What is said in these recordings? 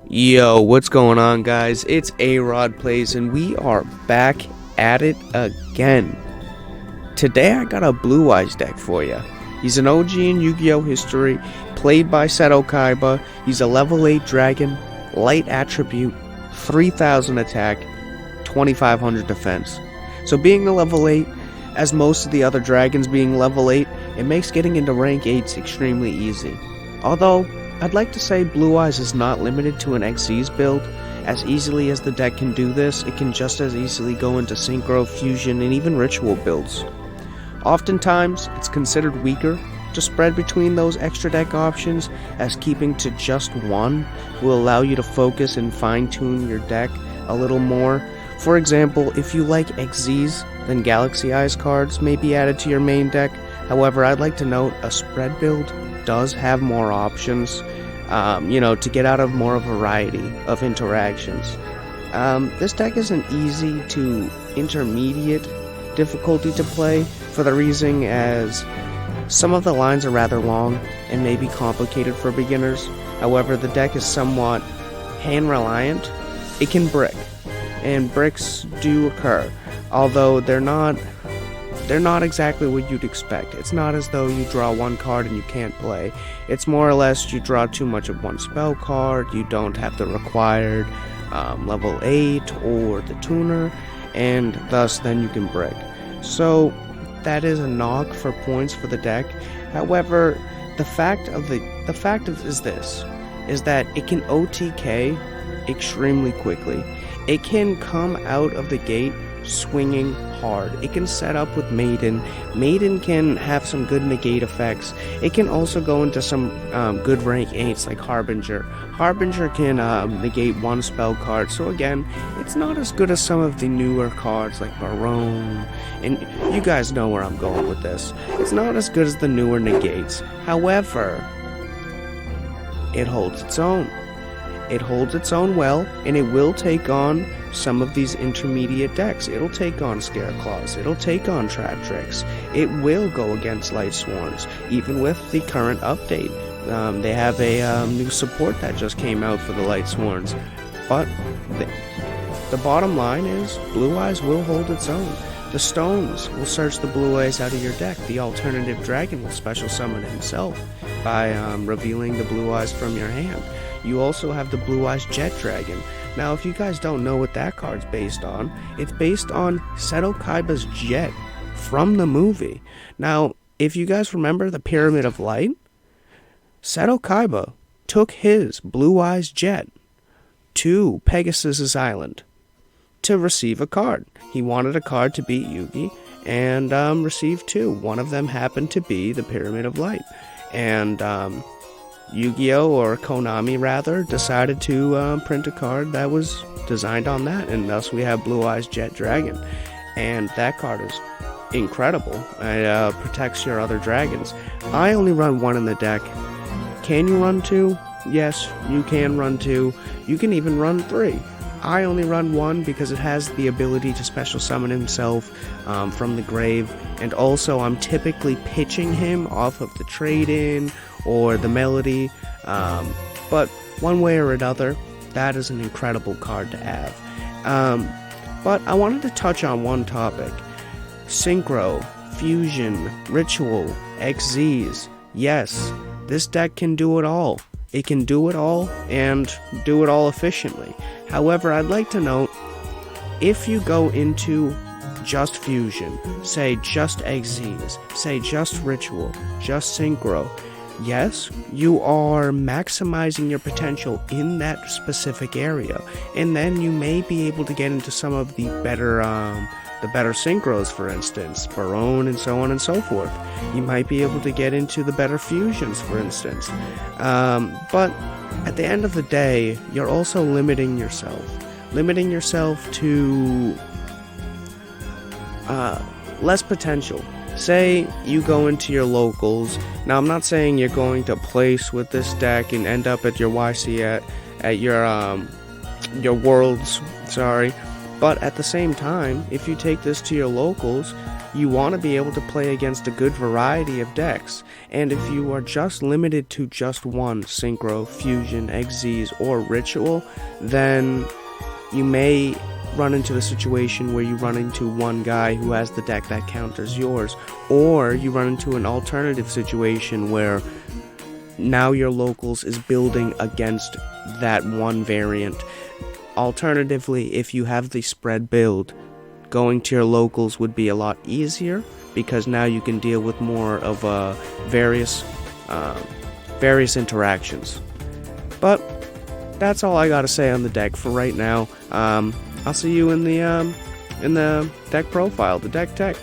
Yo, what's going on, guys? It's A-Rod Plays, and we are back at it again. Today I got a Blue Eyes deck for you. He's an OG in Yu-Gi-Oh! History, played by Seto Kaiba. He's a level 8 dragon, light attribute, 3000 attack, 2500 defense. So being a level 8, as most of the other dragons being level 8, it makes getting into rank 8s extremely easy. Although, I'd like to say Blue Eyes is not limited to an Xyz build. As easily as the deck can do this, it can just as easily go into Synchro, Fusion, and even Ritual builds. Oftentimes, it's considered weaker to spread between those extra deck options, as keeping to just one will allow you to focus and fine-tune your deck a little more. For example, if you like Xyz, then Galaxy Eyes cards may be added to your main deck. However, I'd like to note a spread build does have more options, to get out of more of a variety of interactions. This deck is an easy to intermediate difficulty to play for the reason as some of the lines are rather long and may be complicated for beginners. However, the deck is somewhat hand reliant. It can brick, and bricks do occur, although they're not exactly what you'd expect. It's not as though you draw one card and you can't play. It's more or less you draw too much of one spell card, you don't have the required level 8 or the tuner, and thus then you can brick. So that is a knock for points for the deck. However, the fact is that it can OTK extremely quickly. It can come out of the gate swinging hard. It can set up with Maiden. Maiden can have some good negate effects. It can also go into some good rank 8s like Harbinger. Harbinger can negate one spell card, so again, it's not as good as some of the newer cards like Barone, and you guys know where I'm going with this. It's not as good as the newer negates. However, it holds its own. It holds its own well, and it will take on some of these intermediate decks. It'll take on Scareclaws, it'll take on Trap Tricks, it will go against Light Swarms, even with the current update. They have a new support that just came out for the Light Swarms, but the bottom line is Blue Eyes will hold its own. The Stones will search the Blue Eyes out of your deck. The alternative dragon will special summon himself by revealing the Blue Eyes from your hand. You also have the Blue Eyes Jet Dragon. Now, if you guys don't know what that card's based on, it's based on Seto Kaiba's Jet from the movie. Now, if you guys remember the Pyramid of Light, Seto Kaiba took his Blue Eyes Jet to Pegasus' Island to receive a card. He wanted a card to beat Yugi, and received two. One of them happened to be the Pyramid of Light. And Yu-Gi-Oh! Or Konami rather decided to print a card that was designed on that, and thus we have Blue Eyes Jet Dragon, and that card is incredible. It protects your other dragons. I only run one in the deck. Can you run two? Yes, you can run two. You can even run three. I only run one because it has the ability to special summon himself from the grave, and also I'm typically pitching him off of the trade-in or the melody, but one way or another, that is an incredible card to have. But I wanted to touch on one topic: Synchro, Fusion, Ritual, Xyz. Yes, this deck can do it all. It can do it all, and do it all efficiently. However, I'd like to note, if you go into just Fusion, say just Xyz, say just Ritual, just Synchro, yes, you are maximizing your potential in that specific area, and then you may be able to get into some of the better synchros, for instance, Barone and so on and so forth. You might be able to get into the better fusions, for instance. But at the end of the day, you're also limiting yourself to less potential. Say you go into your locals. Now, I'm not saying you're going to place with this deck and end up at your YC at your worlds, sorry. But at the same time, if you take this to your locals, You want to be able to play against a good variety of decks, and if you are just limited to just one Synchro, Fusion, Xyz, or Ritual, then you may run into the situation where you run into one guy who has the deck that counters yours, or you run into an alternative situation where now your locals is building against that one variant. Alternatively, if you have the spread build, going to your locals would be a lot easier because now you can deal with more of various interactions. But that's all I gotta say on the deck for right now. I'll see you in the deck profile, the deck tech.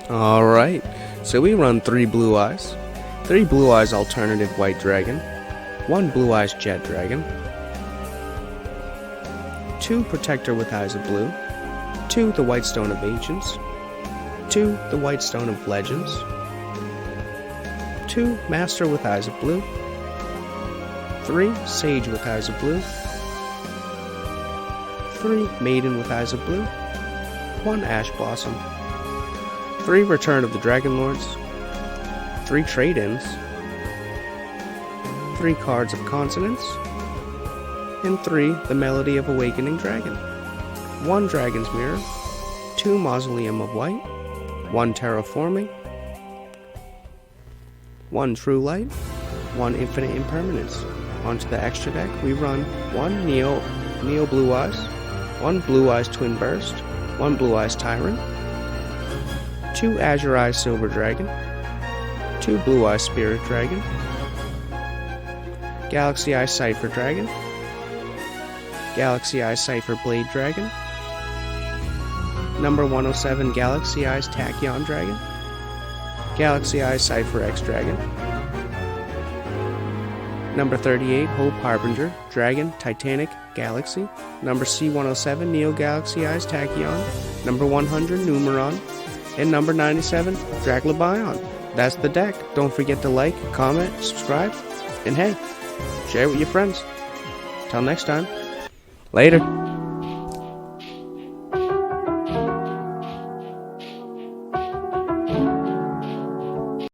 Alright, so we run 3 Blue Eyes, 3 Blue Eyes Alternative White Dragon, 1 Blue Eyes Jet Dragon, 2 Protector with Eyes of Blue, 2 the White Stone of Ancients, 2 the White Stone of Legends, 2 Master with Eyes of Blue, 3 Sage with Eyes of Blue, 3 Maiden with Eyes of Blue, 1 Ash Blossom, 3 Return of the Dragon Lords, 3 Trade-ins, 3 Cards of Consonance, and 3 The Melody of Awakening Dragon, 1 Dragon's Mirror, 2 Mausoleum of White, 1 Terraforming, 1 True Light, 1 Infinite Impermanence. Onto the extra deck, we run 1 Neo Blue Eyes, 1 Blue Eyes Twin Burst, 1 Blue Eyes Tyrant, 2 Azure Eye Silver Dragon, 2 Blue Eye Spirit Dragon, Galaxy Eye Cypher Dragon, Galaxy Eye Cypher Blade Dragon, number 107 Galaxy Eyes Tachyon Dragon, Galaxy Eye Cypher X Dragon, number 38 Hope Harbinger Dragon Titanic Galaxy, number C107 Neo Galaxy Eyes Tachyon, number 100 Numeron, and number 97 Draglabion. That's the deck. Don't forget to like, comment, subscribe, and hey, share it with your friends. Till next time, later.